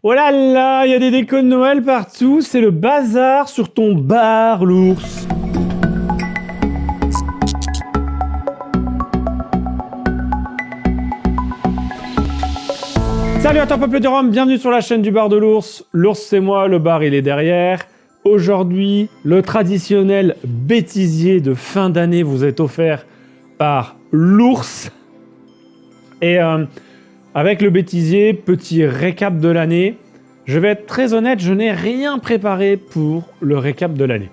Oh là là, il y a des décos de Noël partout, c'est le bazar sur ton bar, l'ours. Salut à toi peuple de Rome, bienvenue sur la chaîne du bar de l'ours. L'ours c'est moi, le bar il est derrière. Aujourd'hui, le traditionnel bêtisier de fin d'année vous est offert par l'ours. Et avec le bêtisier, petit récap de l'année. Je vais être très honnête, je n'ai rien préparé pour le récap de l'année.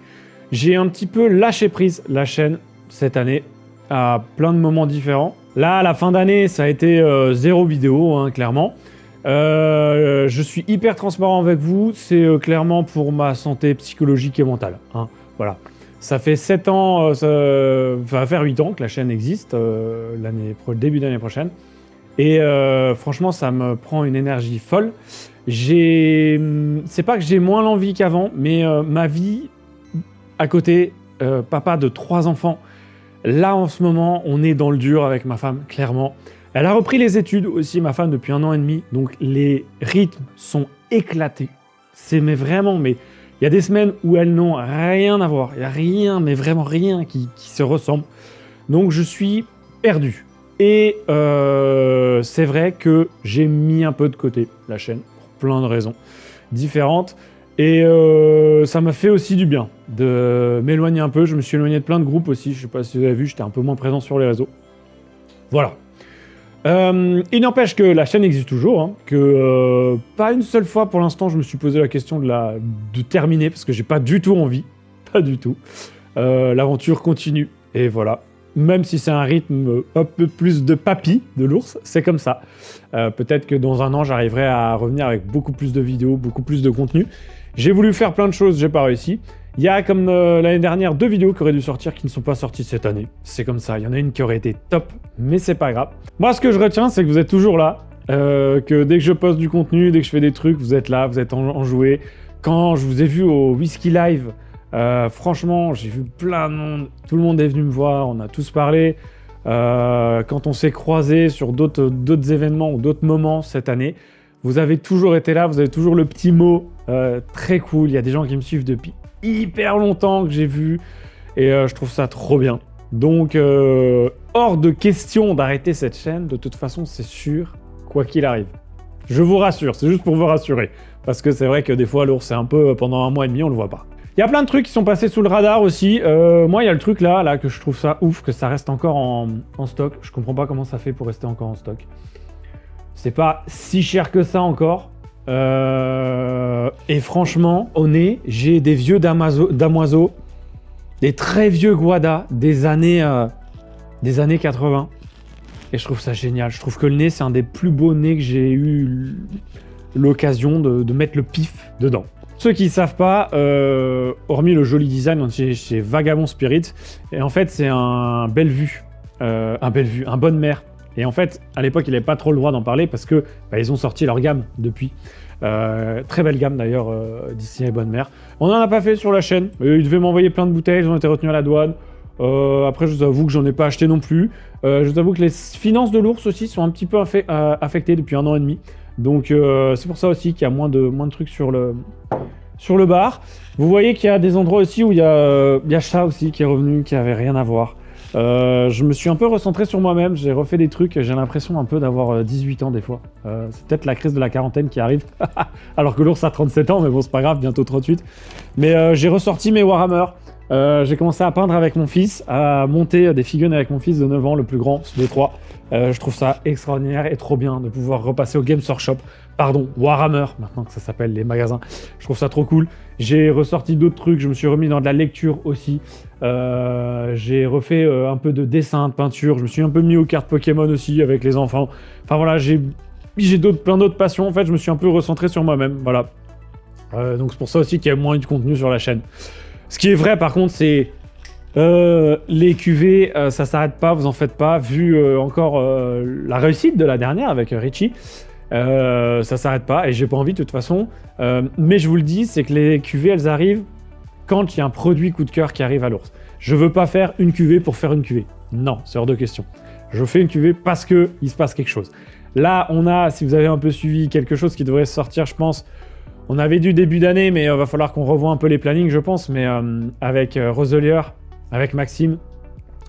J'ai un petit peu lâché prise la chaîne cette année à plein de moments différents. Là, à la fin d'année, ça a été zéro vidéo, hein, clairement. Je suis hyper transparent avec vous, c'est clairement pour ma santé psychologique et mentale. Hein, voilà. Ça fait 7 ans, ça va faire 8 ans que la chaîne existe, début d'année prochaine. Et franchement, ça me prend une énergie folle. C'est pas que j'ai moins l'envie qu'avant, mais ma vie à côté, papa de 3 enfants, là en ce moment, on est dans le dur avec ma femme, clairement. Elle a repris les études aussi, ma femme, depuis 1 an et demi, donc les rythmes sont éclatés. Mais il y a des semaines où elles n'ont rien à voir, il n'y a rien, mais vraiment rien qui se ressemble. Donc je suis perdu. Et c'est vrai que j'ai mis un peu de côté la chaîne, pour plein de raisons différentes. Et ça m'a fait aussi du bien de m'éloigner un peu. Je me suis éloigné de plein de groupes aussi. Je ne sais pas si vous avez vu, j'étais un peu moins présent sur les réseaux. Voilà. Il n'empêche que la chaîne existe toujours. Hein, que pas une seule fois pour l'instant, je me suis posé la question de terminer parce que j'ai pas du tout envie. Pas du tout. L'aventure continue. Et voilà. Même si c'est un rythme un peu plus de papy, de l'ours, c'est comme ça. Peut-être que dans 1 an, j'arriverai à revenir avec beaucoup plus de vidéos, beaucoup plus de contenu. J'ai voulu faire plein de choses, j'ai pas réussi. Il y a, comme l'année dernière, 2 vidéos qui auraient dû sortir qui ne sont pas sorties cette année. C'est comme ça, il y en a une qui aurait été top, mais c'est pas grave. Moi, ce que je retiens, c'est que vous êtes toujours là, que dès que je poste du contenu, dès que je fais des trucs, vous êtes là, vous êtes enjoués. Quand je vous ai vu au Whisky Live, franchement, j'ai vu plein de monde, tout le monde est venu me voir, on a tous parlé. Quand on s'est croisés sur d'autres événements ou d'autres moments cette année, vous avez toujours été là, vous avez toujours le petit mot très cool. Il y a des gens qui me suivent depuis hyper longtemps que j'ai vu et je trouve ça trop bien. Donc, hors de question d'arrêter cette chaîne, de toute façon, c'est sûr, quoi qu'il arrive. Je vous rassure, c'est juste pour vous rassurer. Parce que c'est vrai que des fois, l'ours, c'est un peu, pendant 1 mois et demi, on le voit pas. Il y a plein de trucs qui sont passés sous le radar aussi. Moi, il y a le truc là que je trouve ça ouf, que ça reste encore en stock. Je comprends pas comment ça fait pour rester encore en stock. C'est pas si cher que ça encore. Et franchement, j'ai des vieux damoiseaux, des très vieux guada des années 80. Et je trouve ça génial. Je trouve que le nez, c'est un des plus beaux nez que j'ai eu l'occasion de mettre le pif dedans. Ceux qui ne savent pas, hormis le joli design chez Vagabond Spirit, et en fait c'est un Bellevue, un Bonne Mère. Et en fait, à l'époque, il n'avait pas trop le droit d'en parler parce que ils ont sorti leur gamme depuis. Très belle gamme d'ailleurs, d'ici les Bonne Mère. On n'en a pas fait sur la chaîne. Ils devaient m'envoyer plein de bouteilles, ils ont été retenus à la douane. Après, je vous avoue que j'en ai pas acheté non plus. Je vous avoue que les finances de l'ours aussi sont un petit peu affectées depuis 1 an et demi. Donc c'est pour ça aussi qu'il y a moins de trucs sur le bar. Vous voyez qu'il y a des endroits aussi où il y a Chat aussi qui est revenu, qui avait rien à voir. Je me suis un peu recentré sur moi-même, j'ai refait des trucs, j'ai l'impression un peu d'avoir 18 ans des fois. C'est peut-être la crise de la quarantaine qui arrive, alors que l'ours a 37 ans, mais bon c'est pas grave, bientôt 38. Mais j'ai ressorti mes Warhammer. J'ai commencé à peindre avec mon fils, à monter des figurines avec mon fils de 9 ans, le plus grand des 3. Je trouve ça extraordinaire et trop bien de pouvoir repasser au Games Workshop. Pardon, Warhammer, maintenant que ça s'appelle les magasins. Je trouve ça trop cool. J'ai ressorti d'autres trucs, je me suis remis dans de la lecture aussi. J'ai refait un peu de dessin, de peinture. Je me suis un peu mis aux cartes Pokémon aussi avec les enfants. Enfin voilà, j'ai plein d'autres passions. En fait, je me suis un peu recentré sur moi-même. Voilà. Donc c'est pour ça aussi qu'il y a moins de contenu sur la chaîne. Ce qui est vrai par contre, c'est les cuvées, ça s'arrête pas, vous en faites pas. Vu encore la réussite de la dernière avec Richie, ça s'arrête pas et j'ai pas envie de toute façon. Mais je vous le dis, c'est que les cuvées, elles arrivent quand il y a un produit coup de cœur qui arrive à l'ours. Je veux pas faire une cuvée pour faire une cuvée. Non, c'est hors de question. Je fais une cuvée parce qu'il se passe quelque chose. Là, on a, si vous avez un peu suivi, quelque chose qui devrait sortir, je pense. On avait du début d'année, mais il va falloir qu'on revoie un peu les plannings, je pense. Mais avec Roselier, avec Maxime,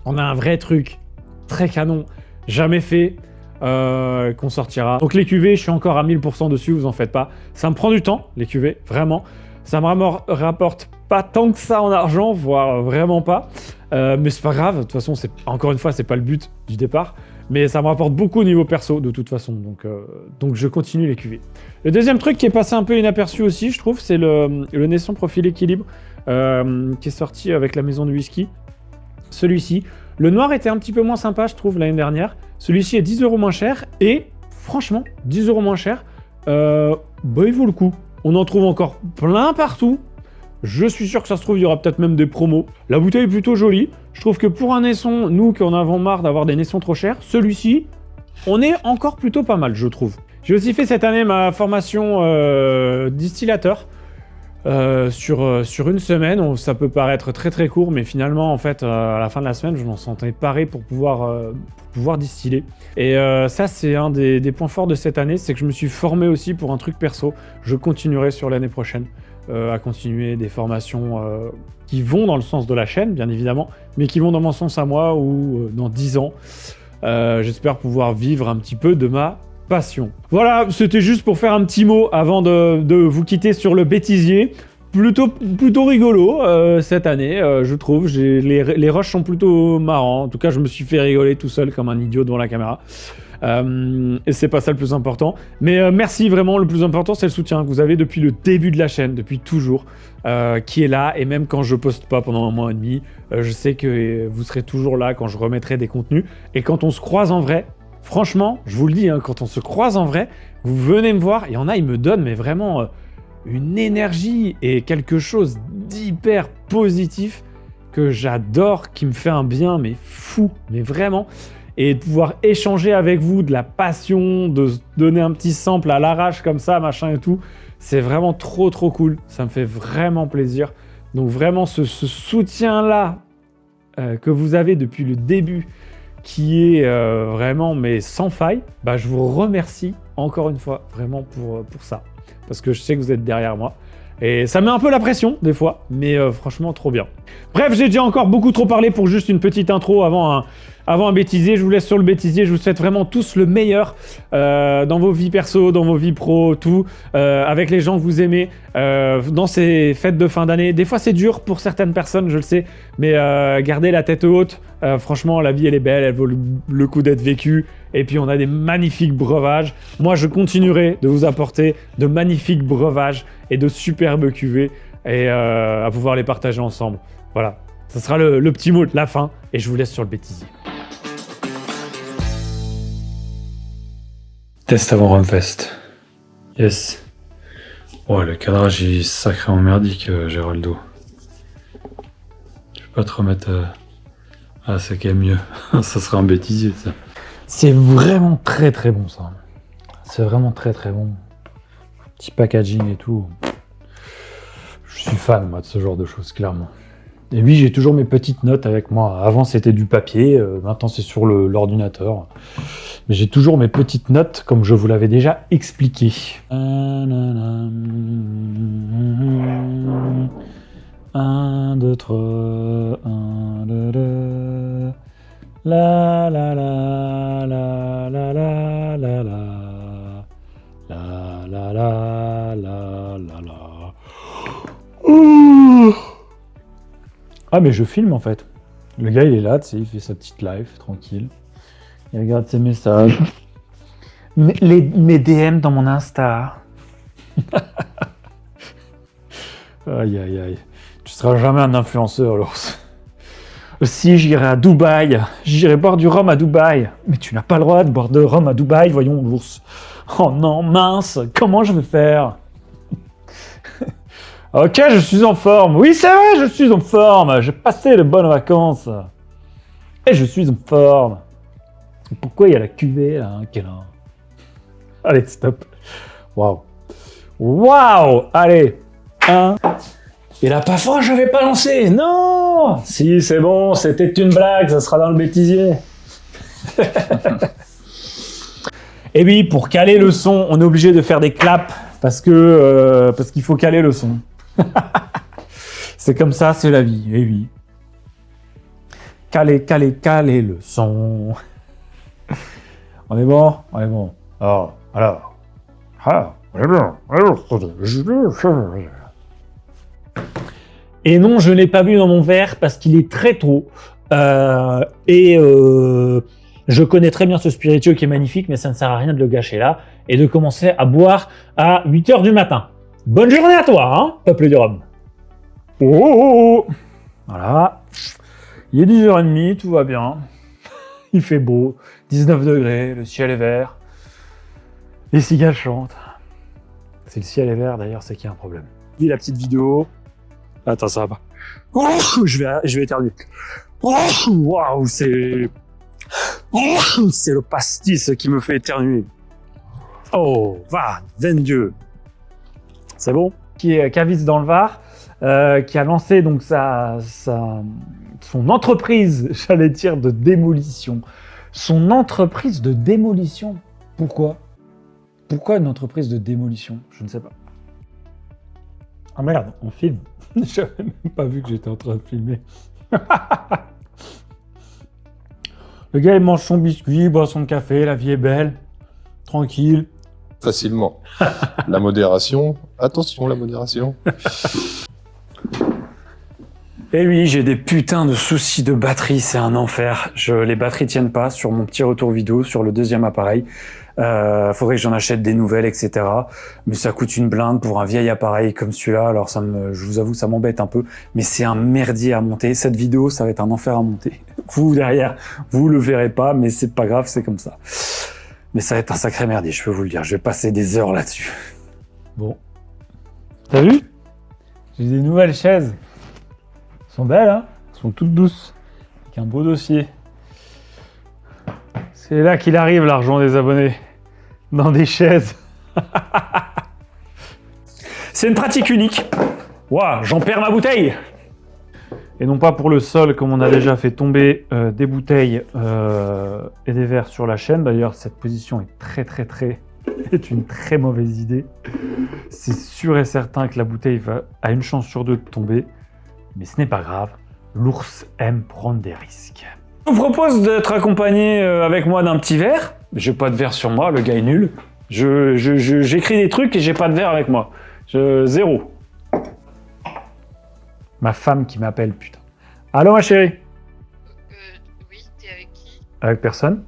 on a un vrai truc très canon, jamais fait, qu'on sortira. Donc les cuvées, je suis encore à 1000% dessus, vous en faites pas. Ça me prend du temps, les cuvées, vraiment. Ça me rapporte pas tant que ça en argent, voire vraiment pas. Mais c'est pas grave, de toute façon, encore une fois, c'est pas le but du départ. Mais ça me rapporte beaucoup au niveau perso, de toute façon. Donc je continue les cuvées. Le deuxième truc qui est passé un peu inaperçu aussi, je trouve, c'est le Naisson Profil Équilibre qui est sorti avec la maison de whisky. Celui-ci. Le noir était un petit peu moins sympa, je trouve, l'année dernière. Celui-ci est 10 € moins cher. Et franchement, 10 € moins cher, il vaut le coup. On en trouve encore plein partout. Je suis sûr que ça se trouve, il y aura peut-être même des promos. La bouteille est plutôt jolie. Je trouve que pour un naisson, nous qui en avons marre d'avoir des naissons trop chers, celui-ci, on est encore plutôt pas mal, je trouve. J'ai aussi fait cette année ma formation distillateur sur une semaine. Ça peut paraître très très court, mais finalement, en fait, à la fin de la semaine, je m'en sentais paré pour pouvoir distiller. Et ça, c'est un des points forts de cette année, c'est que je me suis formé aussi pour un truc perso. Je continuerai sur l'année prochaine à continuer des formations qui vont dans le sens de la chaîne, bien évidemment, mais qui vont dans mon sens à moi ou dans 10 ans. J'espère pouvoir vivre un petit peu de ma passion. Voilà, c'était juste pour faire un petit mot avant de vous quitter sur le bêtisier. Plutôt rigolo cette année, je trouve. Les rushs sont plutôt marrants. En tout cas, je me suis fait rigoler tout seul comme un idiot devant la caméra. Et c'est pas ça le plus important. Mais merci vraiment, le plus important c'est le soutien que vous avez depuis le début de la chaîne, depuis toujours, qui est là. Et même quand je poste pas pendant un mois et demi, je sais que vous serez toujours là quand je remettrai des contenus. Et quand on se croise en vrai, franchement, je vous le dis, hein, quand on se croise en vrai, vous venez me voir, il y en a, ils me donnent mais vraiment une énergie et quelque chose d'hyper positif que j'adore, qui me fait un bien mais fou, mais vraiment. Et de pouvoir échanger avec vous de la passion, de se donner un petit sample à l'arrache comme ça, machin et tout, c'est vraiment trop cool. Ça me fait vraiment plaisir. Donc vraiment ce soutien-là que vous avez depuis le début, qui est vraiment mais sans faille, je vous remercie encore une fois vraiment pour ça. Parce que je sais que vous êtes derrière moi. Et ça met un peu la pression, des fois, mais franchement, trop bien. Bref, j'ai déjà encore beaucoup trop parlé pour juste une petite intro avant un bêtisier. Je vous laisse sur le bêtisier. Je vous souhaite vraiment tous le meilleur dans vos vies perso, dans vos vies pro, tout, avec les gens que vous aimez, dans ces fêtes de fin d'année. Des fois, c'est dur pour certaines personnes, je le sais, mais gardez la tête haute. Franchement, la vie, elle est belle, elle vaut le coup d'être vécue. Et puis, on a des magnifiques breuvages. Moi, je continuerai de vous apporter de magnifiques breuvages et de superbes cuvées et à pouvoir les partager ensemble. Voilà, ce sera le petit mot de la fin et je vous laisse sur le bêtisier. Test avant Rumfest. Yes. Oh, le cadrage est sacrément merdique, Géraldo. Je vais pas te remettre à ça qui est mieux. Ça sera un bêtisier, ça. C'est vraiment très bon, ça. C'est vraiment très bon. Petit packaging et tout. Je suis fan, moi, de ce genre de choses, clairement. Et oui, j'ai toujours mes petites notes avec moi. Avant, c'était du papier. Maintenant, c'est sur l'ordinateur. Mais j'ai toujours mes petites notes, comme je vous l'avais déjà expliqué. 1, 2, 3, 1, 2, 2. La la la la la la la la la la la la la. Ah mais je filme en fait. Le gars il est là, tu sais, il fait sa petite live tranquille. Il regarde ses messages. Mes DM dans mon Insta. Aïe. Tu seras jamais un influenceur, l'ours. Si j'irai à Dubaï, j'irai boire du rhum à Dubaï. Mais tu n'as pas le droit de boire de rhum à Dubaï, voyons l'ours. Oh non, mince, comment je vais faire? Ok, je suis en forme. Oui, c'est vrai, je suis en forme. J'ai passé de bonnes vacances. Et je suis en forme. Pourquoi il y a la cuvée là, Allez, stop. Waouh. Allez. 1. Il a pas froid, je vais pas lancer. Non. Si, c'est bon, c'était une blague, ça sera dans le bêtisier. Et oui, pour caler le son, on est obligé de faire des claps parce qu'il faut caler le son. C'est comme ça, c'est la vie. Et oui. Caler le son. On est bon? On est bon. Alors. Et non, je n'ai pas bu dans mon verre parce qu'il est très tôt. Je connais très bien ce spiritueux qui est magnifique, mais ça ne sert à rien de le gâcher là et de commencer à boire à 8h du matin. Bonne journée à toi, hein, peuple du Rhum. Oh, voilà. Il est 10h30, tout va bien. Il fait beau, 19 degrés, le ciel est vert. Les cigales chantent. Si le ciel est vert, d'ailleurs, c'est qu'il y a un problème. Dis la petite vidéo. Attends, ça va pas. Oh, je vais éternuer. Waouh, c'est le pastis qui me fait éternuer. Oh, va, Dieu. C'est bon? Qui est caviste dans le Var, qui a lancé donc son entreprise, j'allais dire, de démolition. Son entreprise de démolition. Pourquoi? Pourquoi une entreprise de démolition? Je ne sais pas. Ah merde, on filme. J'avais même pas vu que j'étais en train de filmer. Le gars, il mange son biscuit, il boit son café, la vie est belle, tranquille. Facilement. La modération. Attention, la modération. Et oui, j'ai des putains de soucis de batterie, c'est un enfer. Les batteries tiennent pas sur mon petit retour vidéo, sur le deuxième appareil. Faudrait que j'en achète des nouvelles, etc. Mais ça coûte une blinde pour un vieil appareil comme celui-là. Alors je vous avoue, ça m'embête un peu. Mais c'est un merdier à monter. Cette vidéo, ça va être un enfer à monter. Vous, derrière, vous le verrez pas, mais c'est pas grave, c'est comme ça. Mais ça va être un sacré merdier, je peux vous le dire. Je vais passer des heures là-dessus. Bon. T'as vu? J'ai des nouvelles chaises. Elles sont belles, hein? Elles sont toutes douces. Avec un beau dossier. C'est là qu'il arrive, l'argent des abonnés. Dans des chaises. C'est une pratique unique. Waouh, j'en perds ma bouteille. Et non pas pour le sol, comme on a déjà fait tomber des bouteilles et des verres sur la chaîne. D'ailleurs, cette position est une très mauvaise idée. C'est sûr et certain que la bouteille a une chance sur deux de tomber. Mais ce n'est pas grave. L'ours aime prendre des risques. Je vous propose d'être accompagné avec moi d'un petit verre. J'ai pas de verre sur moi, le gars est nul. J'écris des trucs et j'ai pas de verre avec moi. Zéro. Ma femme qui m'appelle, putain. Allô, ma chérie? Oui, t'es avec qui? Avec personne.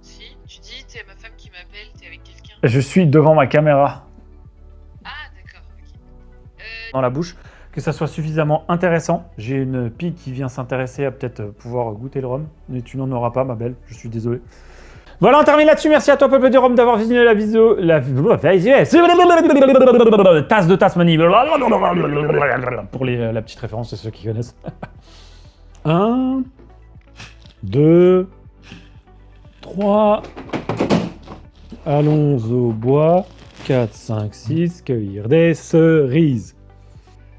Si, tu dis, t'es ma femme qui m'appelle, t'es avec quelqu'un? Je suis devant ma caméra. Ah, d'accord, ok. Dans la bouche, que ça soit suffisamment intéressant. J'ai une pie qui vient s'intéresser à peut-être pouvoir goûter le rhum. Mais tu n'en auras pas, ma belle, je suis désolé. Voilà, on termine là-dessus. Merci à toi, peuple du Rhum, d'avoir visionné la vidéo. Tasse de Tasmanie. Pour la petite référence, c'est ceux qui connaissent. 1, 2, 3. Allons au bois. 4, 5, 6. Cueillir des cerises.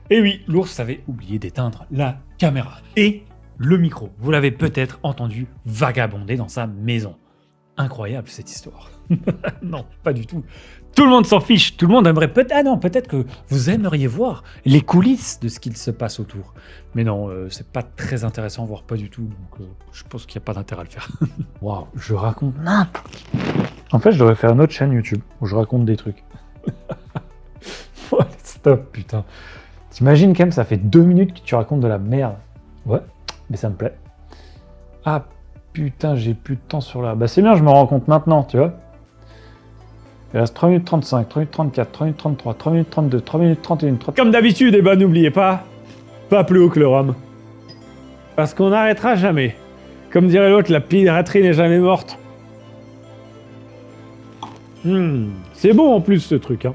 Et oui, l'ours avait oublié d'éteindre la caméra et le micro. Vous l'avez peut-être entendu vagabonder dans sa maison. Incroyable cette histoire. Non, pas du tout. Tout le monde s'en fiche. Tout le monde aimerait peut-être... Ah non, peut-être que vous aimeriez voir les coulisses de ce qu'il se passe autour. Mais non, c'est pas très intéressant, voire pas du tout. Donc je pense qu'il n'y a pas d'intérêt à le faire. Waouh, je raconte n'importe. En fait, je devrais faire une autre chaîne YouTube où je raconte des trucs. Stop, putain. T'imagines quand même, ça fait 2 minutes que tu racontes de la merde. Ouais, mais ça me plaît. Ah, putain, j'ai plus de temps sur la... Bah c'est bien, je me rends compte maintenant, tu vois. Il reste 3 minutes 35, 3 minutes 34, 3 minutes 33, 3 minutes 32, 3 minutes 31, 3... Comme d'habitude, eh ben n'oubliez pas plus haut que le rhum. Parce qu'on n'arrêtera jamais. Comme dirait l'autre, la piraterie n'est jamais morte. C'est bon en plus ce truc, hein.